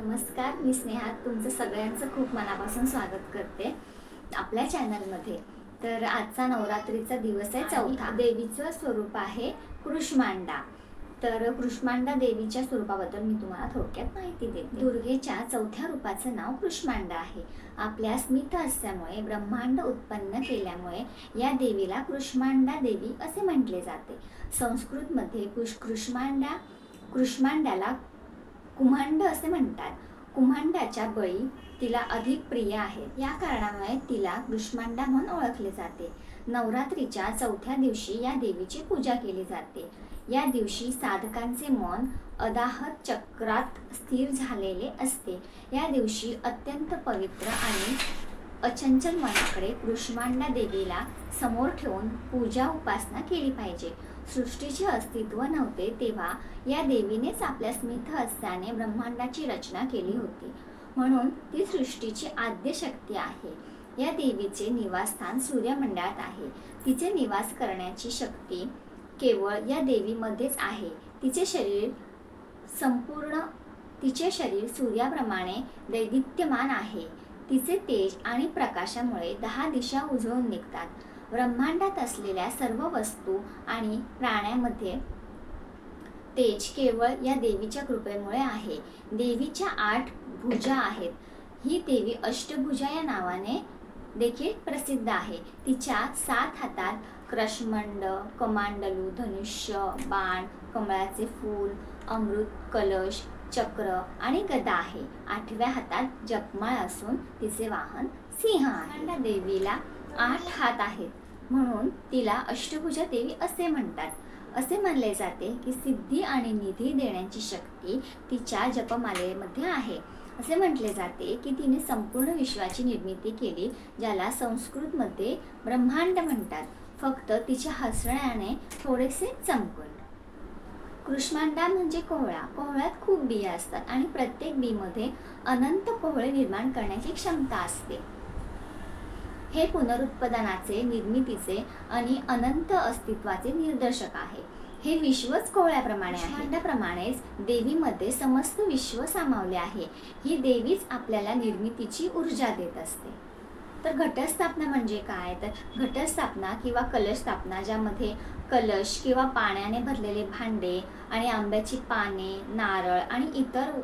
नमस्कार, मी स्नेहा तुमचं सगळ्यांचं खूप मनापासून स्वागत करते आपल्या चॅनलमध्ये। तर आजचा नवरात्रीचा दिवस आहे चौथा। देवीचं स्वरूप आहे कृष्मांडा। तर कृष्मांडा देवीच्या स्वरूपाबद्दल मी तुम्हाला थोडक्यात माहिती देते। दुर्गेच्या चौथ्या रूपाचं नाव कृष्मांडा आहे। आपल्या स्मित हास्यामुळे ब्रह्मांड उत्पन्न केल्यामुळे या देवीला कृष्मांडा देवी असे म्हटले जाते। संस्कृतमध्ये कृष्मांड्याला कुम्हांड असे म्हणतात। कुम्हांडाच्या बळी तिला अधिक प्रिय आहे, या कारणामुळे तिला कृष्मांडा म्हणून ओळखले जाते। नवरात्रीच्या चौथ्या दिवशी या देवीची पूजा केली जाते। या दिवशी साधकांचे मन अदाहत चक्रात स्थिर झालेले असते। या दिवशी अत्यंत पवित्र आणि अचंचल मनाकडे कृष्मांडा देवीला समोर ठेवून पूजा उपासना केली पाहिजे। सृष्टीचे अस्तित्व नव्हते तेव्हा या देवीनेच आपल्या स्मित हास्याने ब्रह्मांडाची रचना केली होती, म्हणून ती सृष्टीची आद्य शक्ती आहे। या देवीचे निवासस्थान सूर्यमंडळात आहे। तिचे निवास करण्याची शक्ती केवळ या देवीमध्येच आहे। तिचे शरीर सूर्याप्रमाणे दैदिप्यमान आहे। तिचे तेज आणि प्रकाशामुळे 10 दिशा उजळून निघतात। ब्रह्मांडात असलेल्या सर्व वस्तू आणि प्राण्यांमध्ये तेज केवळ या देवीच्या कृपेमुळे आहे। देवीच्या 8 भुजा आहेत। ही देवी अष्टभुजा या नावाने देखील प्रसिद्ध आहे। तिच्या 7 हातात क्रष्मंड, कमांडलू, धनुष्य, बाण, कमळाचे फूल, अमृत कलश, चक्र आणि गदा आहे। 8व्या हातात जपमाळ असून तिचे वाहन सिंह आहे। देवीला 8 हात आहेत, म्हणून तिला अष्टभुजा देवी असे म्हणतात। असे मानले जाते की सिद्धी आणि निधी देण्याची शक्ती तिच्या जपमालेमध्ये आहे। असे म्हटले जाते की तिने संपूर्ण विश्वाची निर्मिती केली, ज्याला संस्कृतमध्ये ब्रह्मांड म्हणतात, फक्त तिच्या हसण्याने थोडेसे चमकून। कृष्मांडा म्हणजे कोहळा। कोहळ्यात खूप बिया असतात आणि प्रत्येक बीमध्ये अनंत कोहळे निर्माण करण्याची क्षमता असते। हे पुनरुत्पादनाचे, निर्मितीचे आणि अनंत अस्तित्वाचे निदर्शक आहे। हे विश्वच कोहळ्याप्रमाणे आहे। कृष्मांडाप्रमाणेच देवीमध्ये समस्त विश्व सामावले आहे। ही देवीच आपल्याला निर्मितीची ऊर्जा देत असते। तर घटस्थापना म्हणजे काय? तर घटस्थापना किंवा कलश स्थापना, ज्यामध्ये कलश किंवा पाण्याने भरलेले भांडे आणि आंब्याची पाने, नारळ आणि इतर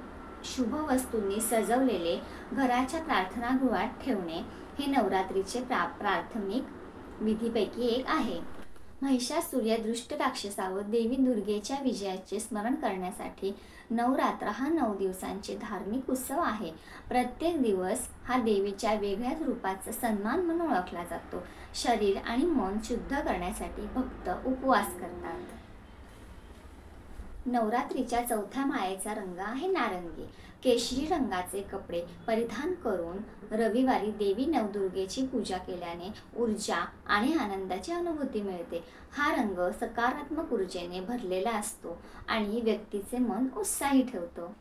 शुभ वस्तूंनी सजवलेले घराच्या प्रार्थनागृहात ठेवणे हे नवरात्रीचे प्राथमिक विधीपैकी एक आहे। महिषासुर या दुष्ट राक्षसावर देवी दुर्गेच्या विजयाचे स्मरण करण्यासाठी नवरात्र हा 9 दिवसांचे धार्मिक उत्सव आहे। प्रत्येक दिवस हा देवीच्या वेगळ्याच रूपाचा सन्मान म्हणून ओळखला जातो। शरीर आणि मन शुद्ध करण्यासाठी भक्त उपवास करतात। नवरात्रीच्या चौथ्या माळेचा रंग आहे नारंगी। केशरी रंगाचे कपडे परिधान करून रविवारी देवी नवदुर्गेची पूजा केल्याने ऊर्जा आणि आनंदाची अनुभूती मिळते। हा रंग सकारात्मक ऊर्जेने भरलेला असतो आणि व्यक्तीचे मन उत्साही ठेवतो।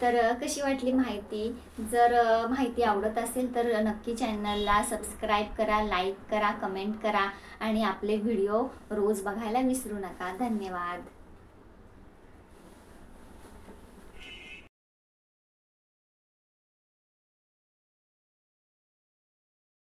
तर कशी वाटली माहिती? जर माहिती आवडत असेल तर नक्की चॅनलला सबस्क्राईब करा, लाईक करा, कमेंट करा आणि आपले व्हिडिओ रोज बघायला विसरू नका। धन्यवाद।